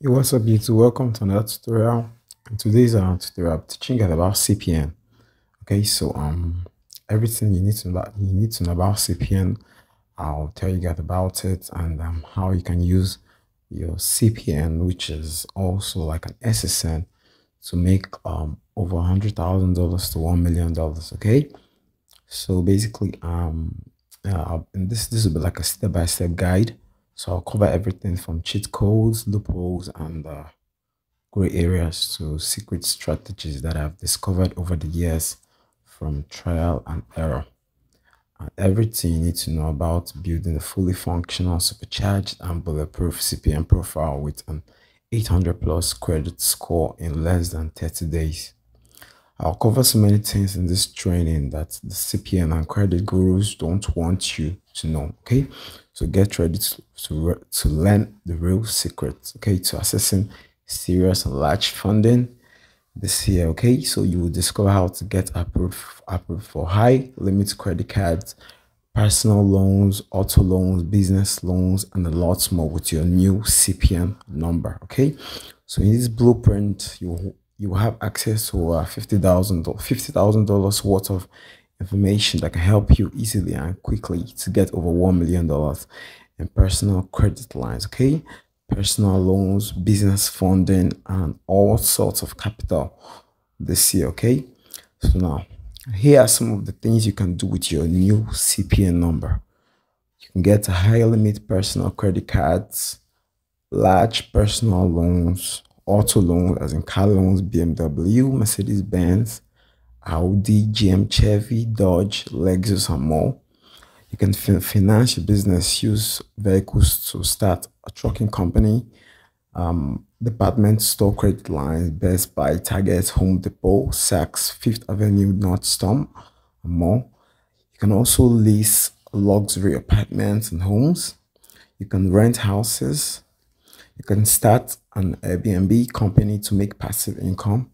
Hey, what's up, YouTube? Welcome to another tutorial. In today's tutorial, I'm teaching you about CPN. Okay, so everything you need to know about CPN. I'll tell you guys about it and how you can use your CPN, which is also like an SSN, to make over $100,000 to $1 million. Okay, so basically and this will be like a step-by-step guide. So I'll cover everything from cheat codes, loopholes, and gray areas to secret strategies that I've discovered over the years from trial and error. And everything you need to know about building a fully functional, supercharged, and bulletproof CPM profile with an 800 plus credit score in less than 30 days. I'll cover so many things in this training that the CPN and credit gurus don't want you to know. Okay, so get ready to learn the real secrets. Okay, to accessing serious and large funding this year. Okay, so you will discover how to get approved for high limit credit cards, personal loans, auto loans, business loans, and a lot more with your new CPN number. Okay, so in this blueprint, you have access to $50,000 worth of information that can help you easily and quickly to get over $1 million in personal credit lines. Okay, personal loans, business funding, and all sorts of capital this year. Okay, so now here are some of the things you can do with your new CPN number. You can get a high limit personal credit cards, large personal loans, auto loans, as in car loans, BMW, Mercedes Benz, Audi, GM, Chevy, Dodge, Lexus, and more. You can finance your business, use vehicles to start a trucking company, department store credit lines, Best Buy, Target, Home Depot, Saks, Fifth Avenue, Nordstrom, and more. You can also lease luxury apartments and homes. You can rent houses. You can start an Airbnb company to make passive income.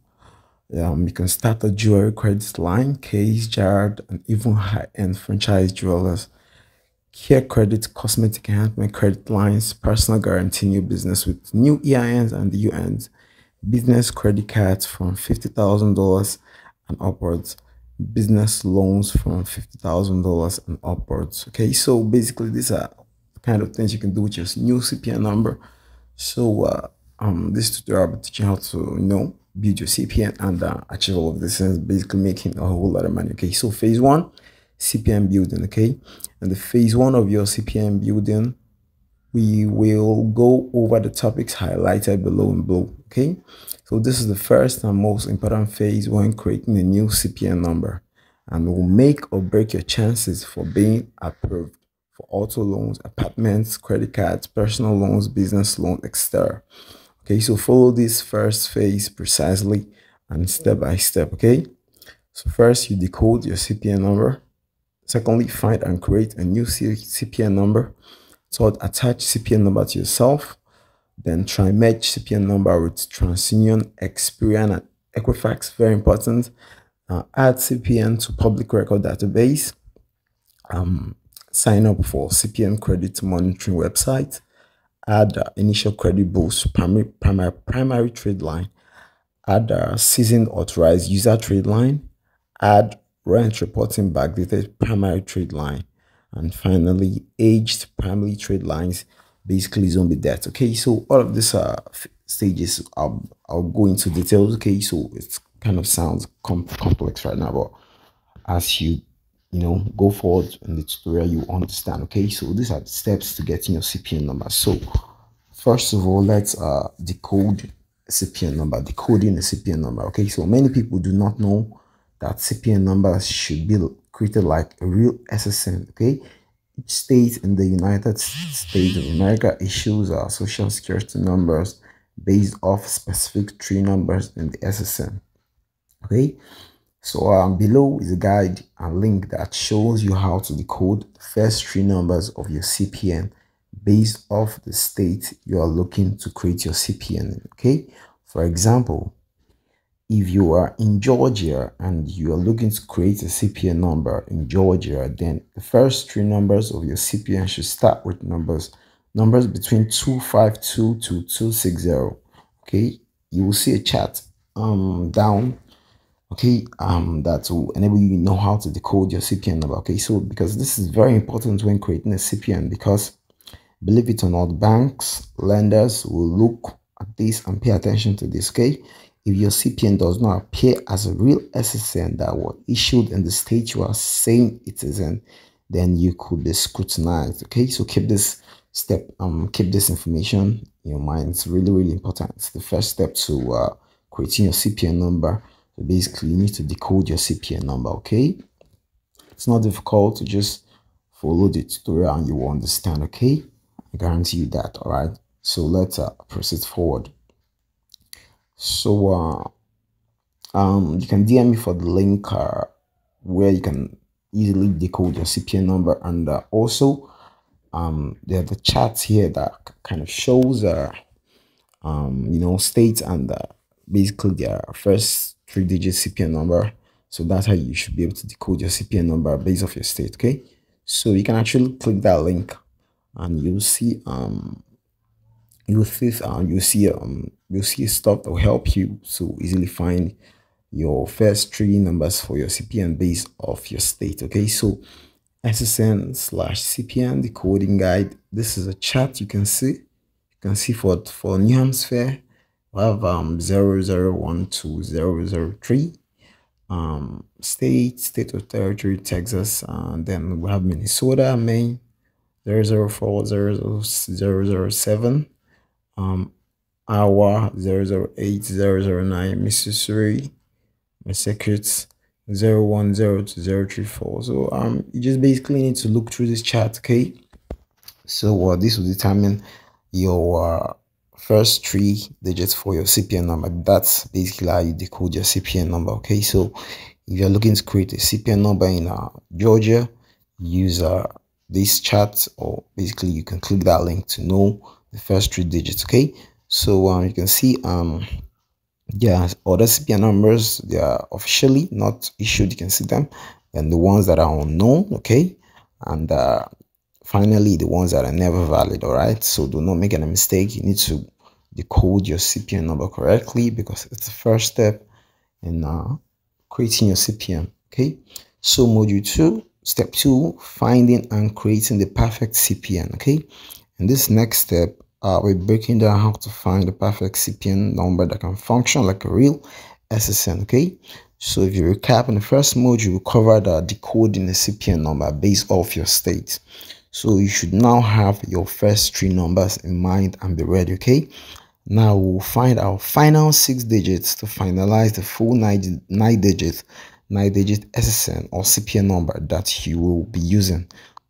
You can start a jewelry credit line, Case, Jared, and even high-end franchise jewelers. Care credit, cosmetic enhancement credit lines, personal guarantee new business with new EINs and UNs, business credit cards from $50,000 and upwards, business loans from $50,000 and upwards. Okay, so basically these are the kind of things you can do with your new CPN number. So this tutorial will be teaching how to build your CPN and achieve all of this things, basically making a whole lot of money. Okay, so phase one, CPN building. Okay, and the phase one of your CPN building, we will go over the topics highlighted below in blue. Okay, so this is the first and most important phase when creating a new CPN number, and will make or break your chances for being approved for auto loans, apartments, credit cards, personal loans, business loans, etc. Okay, so follow this first phase precisely and step by step. Okay, so first you decode your CPN number. Secondly, find and create a new CPN number. Third, attach CPN number to yourself. Then try match CPN number with TransUnion, Experian, and Equifax. Very important. Add CPN to public record database. Sign up for CPN credit monitoring website. Add initial credit boost, primary trade line. Add seasoned authorized user trade line. Add rent reporting backdated primary trade line. And finally, aged primary trade lines, basically zombie debt. Okay, so all of these stages, I'll go into details. Okay, so it kind of sounds complex right now, but as you go forward in the tutorial, you understand. Okay, so these are the steps to getting your CPN number. So first of all, let's decode CPN number, decoding the CPN number. Okay, so many people do not know that CPN numbers should be created like a real SSN. Okay, each state in the United States of America issues social security numbers based off specific three numbers in the SSN. Okay, so below is a guide and link that shows you how to decode the first three numbers of your CPN based off the state you are looking to create your CPN in. Okay, for example, if you are in Georgia and you are looking to create a CPN number in Georgia, then the first three numbers of your CPN should start with numbers numbers between 252 to 260. Okay, you will see a chat down, okay, that will enable you to know how to decode your CPN number. Okay, so because this is very important when creating a CPN, because believe it or not, banks, lenders will look at this and pay attention to this. Okay, if your CPN does not appear as a real SSN that was issued in the state you are saying it is in, then you could be scrutinized. Okay, so keep this step, keep this information in your mind. It's really, really important. It's the first step to creating your CPN number. So basically, you need to decode your CPN number. Okay, it's not difficult to just follow the tutorial and you will understand. Okay, I guarantee you that. All right, so let's proceed forward. So you can DM me for the link where you can easily decode your CPN number, and also there's the chat here that kind of shows states and basically their first 3-digit CPN number. So that's how you should be able to decode your CPN number based off your state. Okay, so you can actually click that link and you'll see you'll see stuff that will help you to easily find your first 3 numbers for your CPN based off your state. Okay, so SSN/CPN decoding guide. This is a chart you can see. You can see for New Hampshire, we have 001 to 003. State or territory, Texas, and then we have Minnesota, Maine, 004, 007, Iowa, 008, 009, Mississippi, Massachusetts, 010 to 034. So you just basically need to look through this chart. Okay, so this will determine your first 3 digits for your CPN number. That's basically how you decode your CPN number. Okay, so if you're looking to create a CPN number in Georgia, use this chart, or basically you can click that link to know the first 3 digits. Okay, so you can see yeah, other CPN numbers, they are officially not issued, you can see them, and the ones that are unknown. Okay, and finally the ones that are never valid. All right, so do not make any mistake. You need to decode your CPN number correctly, because it's the first step in creating your CPN. Okay, so module 2, step 2, finding and creating the perfect CPN. Okay, in this next step, we're breaking down how to find the perfect CPN number that can function like a real SSN. Okay, so if you recap, in the first module we covered decoding the CPN number based off your state. So you should now have your first 3 numbers in mind and be ready. Okay, now we'll find our final 6 digits to finalize the full 9-digit SSN or CPN number that you will be using.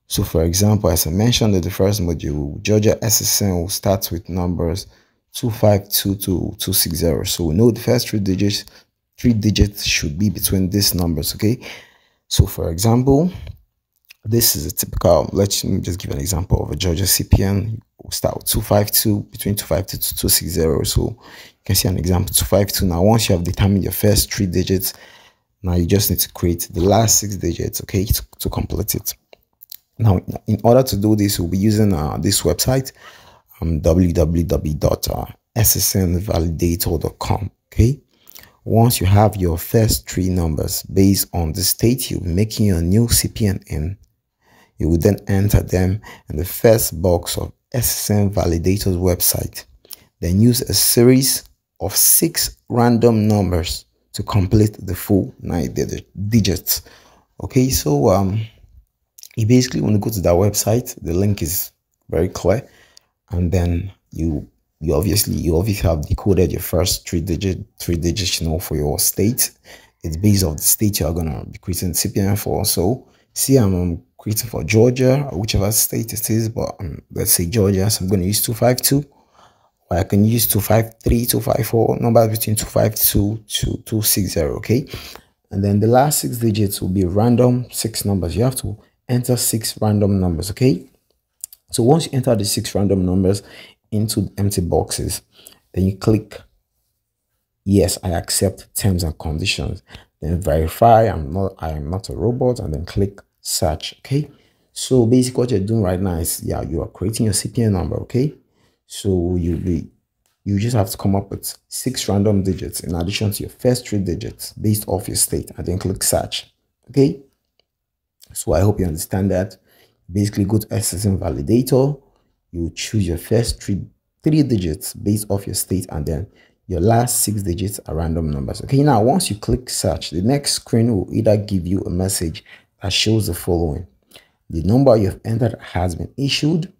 So for example, as I mentioned in the first module, Georgia SSN will start with numbers 252 to 260. So we know the first 3 digits should be between these numbers. Okay, so for example, this is a typical, let me just give an example of a Georgia CPN. We'll start with 252, between 252 to 260. So you can see an example, 252. Now once you have determined your first 3 digits, now you just need to create the last 6 digits, okay, to complete it. Now, in order to do this, we'll be using this website, www.ssnvalidator.com. Okay, once you have your first 3 numbers based on the state you'll be making your new CPN in, you will then enter them in the first box of SSN Validator's website. Then use a series of 6 random numbers to complete the full 9 digits. Okay, so you basically want to go to that website. The link is very clear, and then you obviously have decoded your first 3 digits, for your state. It's based on the state you are gonna be creating CPN for. So see, I'm creating for Georgia, or whichever state it is, but let's say Georgia, so I'm going to use 252, or I can use 253, 254, numbers between 252 to 260. Okay, and then the last 6 digits will be random 6 numbers. You have to enter 6 random numbers. Okay, so once you enter the 6 random numbers into empty boxes, then you click yes, I accept terms and conditions, then verify I am not a robot, and then click search. Okay, So basically what you're doing right now is, yeah, you are creating your CPN number, okay? So you just have to come up with 6 random digits in addition to your first 3 digits based off your state, and then click search. Okay, so I hope you understand that. Basically go to SSN validator, you choose your first three digits based off your state, and then your last 6 digits are random numbers. Okay, now once you click search, the next screen will either give you a message that shows the following: the number you have entered has been issued,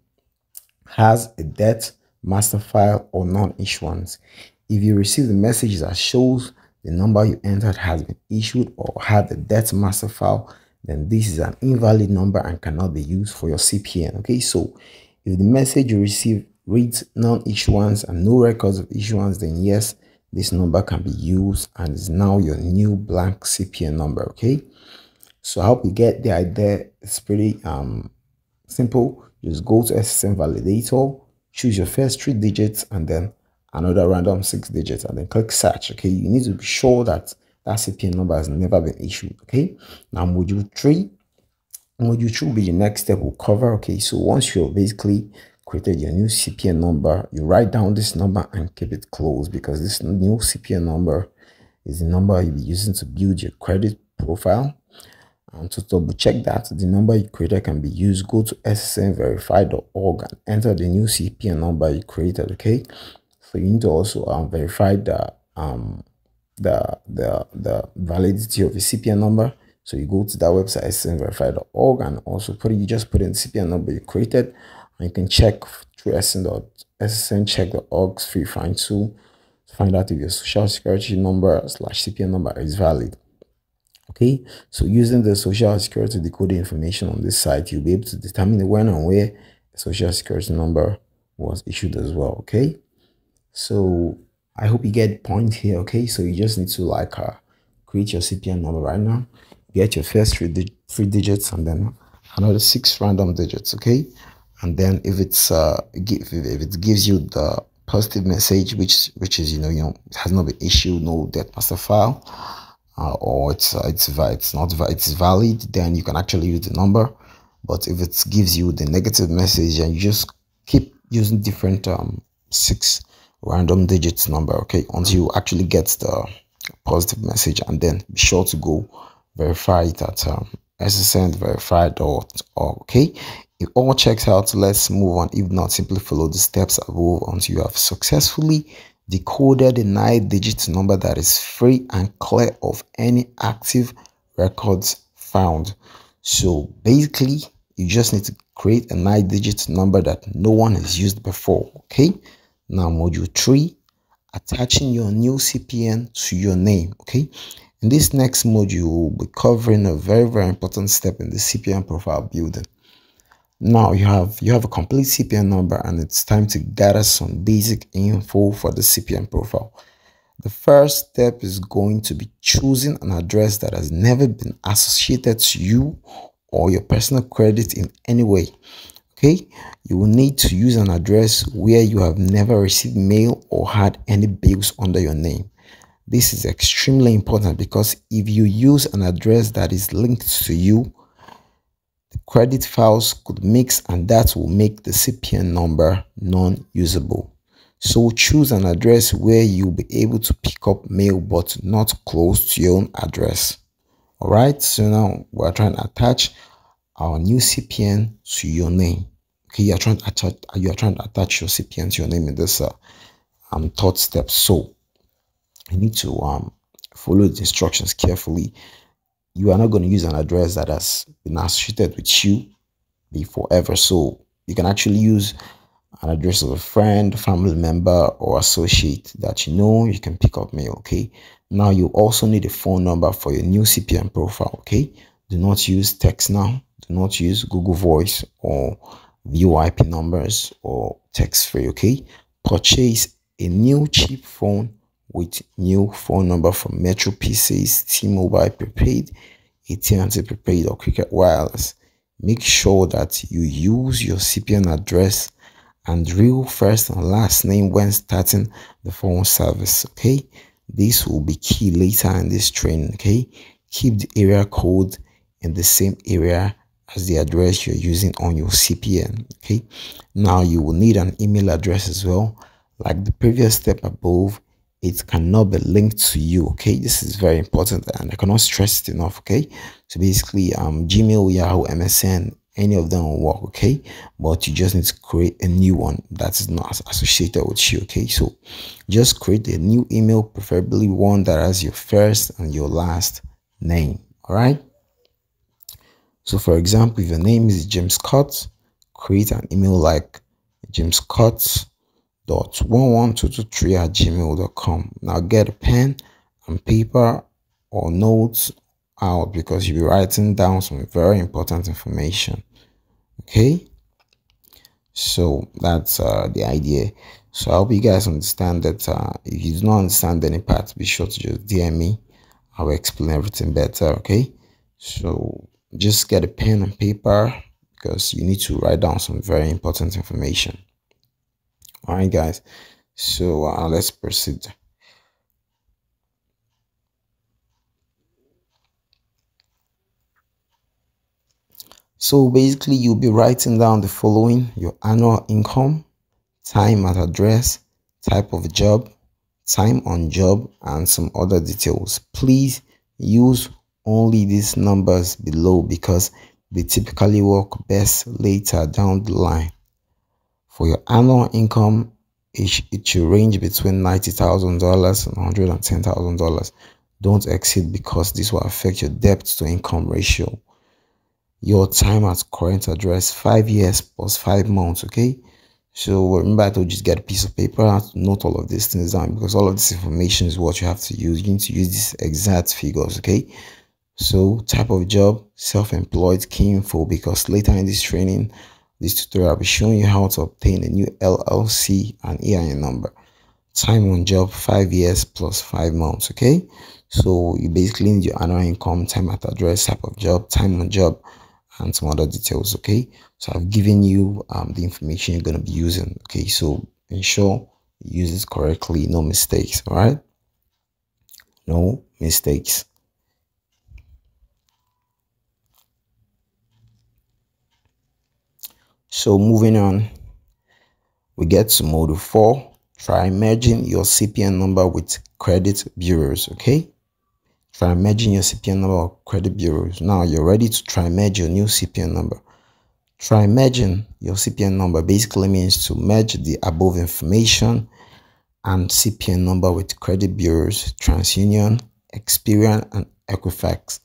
has a debt master file, or non-issuance. If you receive the message that shows the number you entered has been issued or had the debt master file, then this is an invalid number and cannot be used for your CPN. Okay, so if the message you receive reads non-issuance and no records of issuance, then yes, this number can be used and is now your new blank CPN number. Okay, so I hope you get the idea. It's pretty simple. Just go to SSN validator, choose your first 3 digits and then another random 6 digits, and then click search. Okay, you need to be sure that that CPN number has never been issued. Okay, now module 3 will be the next step we'll cover. Okay, so once you've basically created your new CPN number, you write down this number and keep it close, because this new CPN number is the number you'll be using to build your credit profile. And to double check that the number you created can be used, go to ssnverify.org and enter the new CPN number you created. Okay, so you need to also verify the validity of your CPN number. So you go to that website ssnverify.org and also you just put in the CPN number you created, and you can check through ssncheck.org's free find tool to find out if your social security number / CPN number is valid. Okay, so using the social security decoding information on this site, you'll be able to determine when and where the social security number was issued as well. Okay, so I hope you get the point here. Okay, so you just need to create your CPN number right now, get your first three digits and then another 6 random digits. Okay, and then if it's if it gives you the positive message, which is it has not been issued, no debt master file, or it's valid, then you can actually use the number. But if it gives you the negative message, and you just keep using different 6 random digits number, okay, until you actually get the positive message, and then be sure to go verify it at ssnverify.org. Okay, if all checks out, let's move on. If not, simply follow the steps above until you have successfully decoded a 9-digit number that is free and clear of any active records found. So basically, you just need to create a 9-digit number that no one has used before. Okay, now module 3, attaching your new CPN to your name. Okay, in this next module, we'll be covering a very important step in the CPN profile building. Now you have a complete CPN number, and it's time to gather some basic info for the CPN profile. The first step is going to be choosing an address that has never been associated to you or your personal credit in any way. Okay, you will need to use an address where you have never received mail or had any bills under your name. This is extremely important, because if you use an address that is linked to you, the credit files could mix, and that will make the CPN number non-usable. So choose an address where you'll be able to pick up mail but not close to your own address. All right, so now we're trying to attach our new CPN to your name. Okay, you are trying to attach your CPN to your name in this third step. So you need to follow the instructions carefully. You are not going to use an address that has been associated with you forever. So you can actually use an address of a friend, family member, or associate that you can pick up mail. Okay, now you also need a phone number for your new CPN profile. Okay, do not use text now. Do not use Google Voice or VoIP numbers or text free. Okay, purchase a new cheap phone with new phone number from Metro PCs, T-Mobile prepaid, AT&T prepaid, or Cricket Wireless. Make sure that you use your CPN address and real first and last name when starting the phone service. Okay, this will be key later in this training. Okay, keep the area code in the same area as the address you're using on your CPN. Okay, now you will need an email address as well. Like the previous step above, it cannot be linked to you. Okay, this is very important and I cannot stress it enough. Okay, so basically Gmail, Yahoo, MSN, any of them will work. Okay, but you just need to create a new one that is not associated with you. Okay, so just create a new email, preferably one that has your first and your last name. All right, so for example, if your name is James Scott, create an email like jamescott.11223@gmail.com. Now get a pen and paper or notes out because you'll be writing down some very important information. Okay, so that's the idea. So I hope you guys understand that. If you do not understand any part, be sure to just DM me. I will explain everything better. Okay, so just get a pen and paper because you need to write down some very important information. All right, guys, so let's proceed. So basically you'll be writing down the following: your annual income, time at address, type of job, time on job, and some other details. Please use only these numbers below because they typically work best later down the line. For your annual income, it should range between $90,000 and $110,000. Don't exceed because this will affect your debt to income ratio. Your time at current address, 5 years plus 5 months. Okay, so remember I told you to get a piece of paper, note all of these things down because all of this information is what you have to use. You need to use these exact figures. Okay, so type of job, self-employed, key info, because later in this training, this tutorial, I'll be showing you how to obtain a new LLC and EIN number. Time on job, 5 years plus 5 months. Okay, so you basically need your annual income, time at address, type of job, time on job, and some other details. Okay, so I've given you the information you're going to be using. Okay, so ensure you use it correctly, no mistakes. All right, no mistakes. So moving on, we get to module 4. Try merging your CPN number with credit bureaus. Okay, try merging your CPN number with credit bureaus. Now you're ready to try merge your new CPN number. Try merging your CPN number basically means to merge the above information and CPN number with credit bureaus, TransUnion, Experian, and Equifax,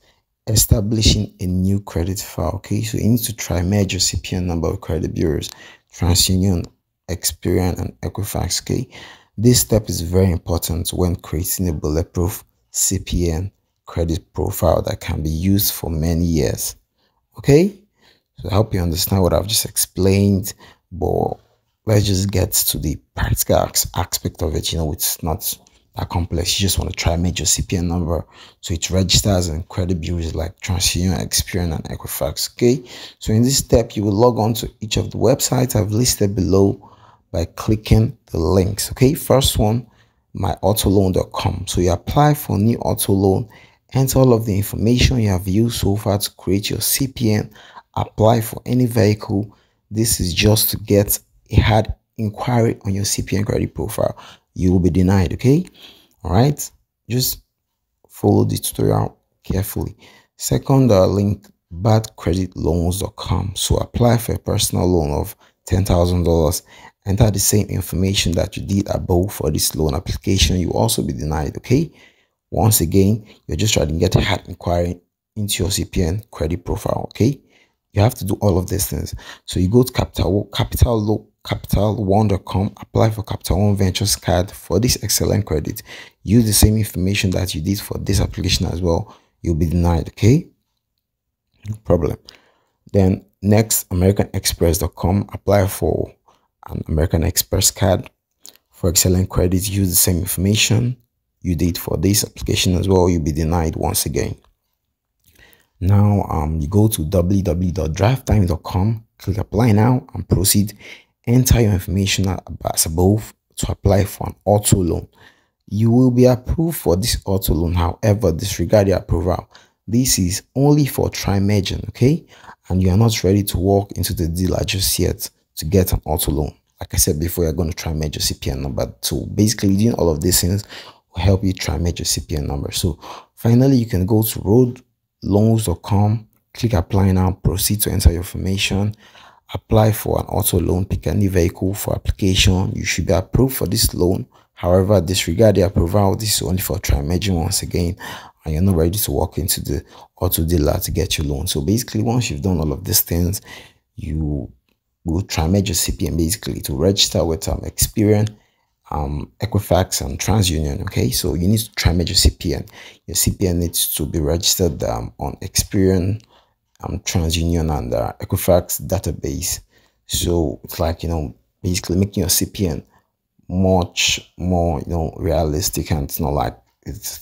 establishing a new credit file. Okay, so you need to try merge your CPN number with credit bureaus, TransUnion, Experian, and Equifax. Okay, this step is very important when creating a bulletproof CPN credit profile that can be used for many years. Okay, so I hope you understand what I've just explained, but let's just get to the practical aspect of it. You know, it's not that complex. You just want to try and make your CPN number so it registers in credit bureaus like TransUnion, Experian, and Equifax. Okay, so in this step, you will log on to each of the websites I've listed below by clicking the links. Okay, first one, myautoloan.com. So you apply for new auto loan, enter all of the information you have used so far to create your CPN, apply for any vehicle. This is just to get a hard inquiry on your CPN credit profile. You will be denied. Okay, all right, just follow the tutorial carefully. Second link, badcreditloans.com. So apply for a personal loan of $10,000. Enter the same information that you did above for this loan application. You will also be denied. Okay, once again, you're just trying to get a hard inquiry into your CPN credit profile. Okay, you have to do all of these things. So you go to capital1.com, apply for Capital One Ventures card for this excellent credit. Use the same information that you did for this application as well. You'll be denied. Okay, no problem. Then next, americanexpress.com, apply for an American Express card for excellent credit. Use the same information you did for this application as well. You'll be denied once again. Now you go to www.drivetime.com, click apply now and proceed. Enter your information as above to apply for an auto loan. You will be approved for this auto loan. However, disregard the approval. This is only for try merging, okay? And you are not ready to walk into the dealer just yet to get an auto loan. Like I said before, you're going to try merge your CPN number. So basically, doing all of these things will help you try merge your CPN number. So finally, you can go to roadloans.com, click apply now, proceed to enter your information, apply for an auto loan, pick any vehicle for application. You should be approved for this loan. However, disregard the approval. This is only for try merging once again, and you're not ready to walk into the auto dealer to get your loan. So basically, once you've done all of these things, you will try merge your CPN basically to register with Experian, Equifax, and TransUnion. Okay, so you need to try merge your CPN. Your CPN needs to be registered on Experian, TransUnion, and Equifax database. So it's like, basically making your CPN much more, realistic, and it's not like it's,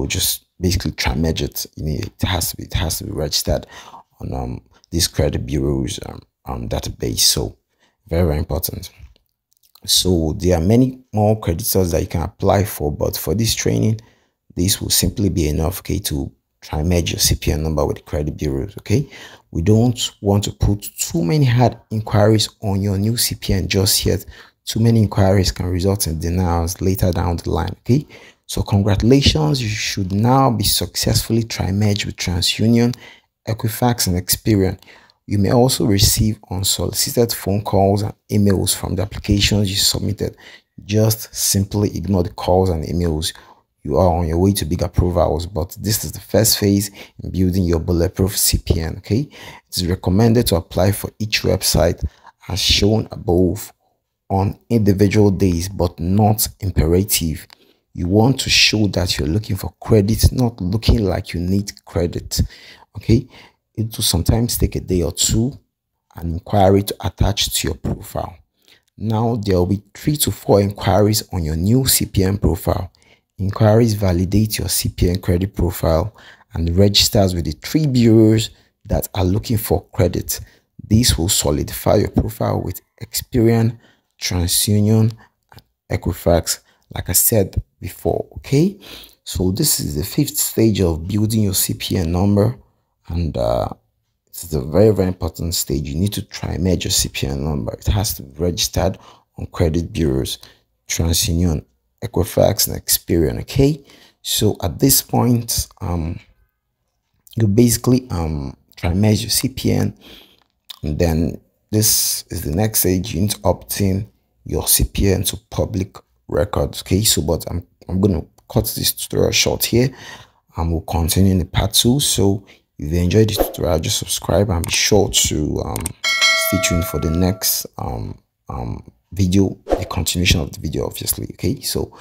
just basically try merge it. It has to be registered on these credit bureaus database. So very, very important. So there are many more creditors that you can apply for, but for this training, this will simply be enough, okay, to try merge your CPN number with the credit bureaus. Okay, we don't want to put too many hard inquiries on your new CPN just yet. Too many inquiries can result in denials later down the line. Okay, so congratulations, you should now be successfully try merge with TransUnion, Equifax, and Experian. You may also receive unsolicited phone calls and emails from the applications you submitted. Just simply ignore the calls and emails. You are on your way to big approvals, but this is the first phase in building your bulletproof CPN. Okay, it is recommended to apply for each website as shown above on individual days, but not imperative. You want to show that you're looking for credit, not looking like you need credit. Okay, it will sometimes take a day or two, an inquiry to attach to your profile. Now there will be 3 to 4 inquiries on your new CPN profile. Inquiries validate your CPN credit profile and registers with the 3 bureaus that are looking for credit. This will solidify your profile with Experian, TransUnion, and Equifax, like I said before. Okay, so this is the 5th stage of building your CPN number, and it's a very, very important stage. You need to try merge your CPN number. It has to be registered on credit bureaus, TransUnion, Equifax, and Experian. Okay, so at this point, you basically try merge your CPN, and then this is the next stage. You need to opt in your CPN to public records. Okay, so but I'm gonna cut this tutorial short here, and we'll continue in the part 2. So if you enjoyed this tutorial, just subscribe and be sure to stay tuned for the next video, the continuation of the video, obviously. Okay, so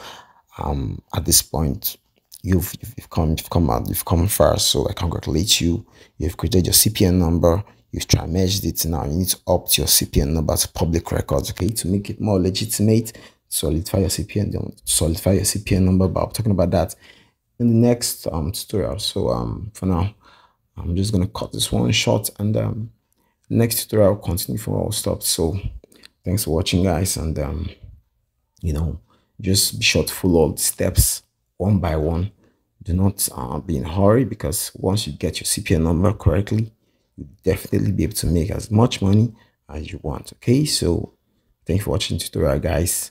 at this point, you've come far, so I congratulate you. You've created your CPN number, you've try merged it. Now you need to opt your CPN number to public records, okay, to make it more legitimate. Solidify your CPN number, but I'm talking about that in the next tutorial. So for now, I'm just gonna cut this one short, and next tutorial I'll continue from where I stopped. So thanks for watching, guys, and just be sure to follow all the steps one by one. Do not be in a hurry, because once you get your CPN number correctly, you'll definitely be able to make as much money as you want. Okay, so thanks for watching the tutorial, guys.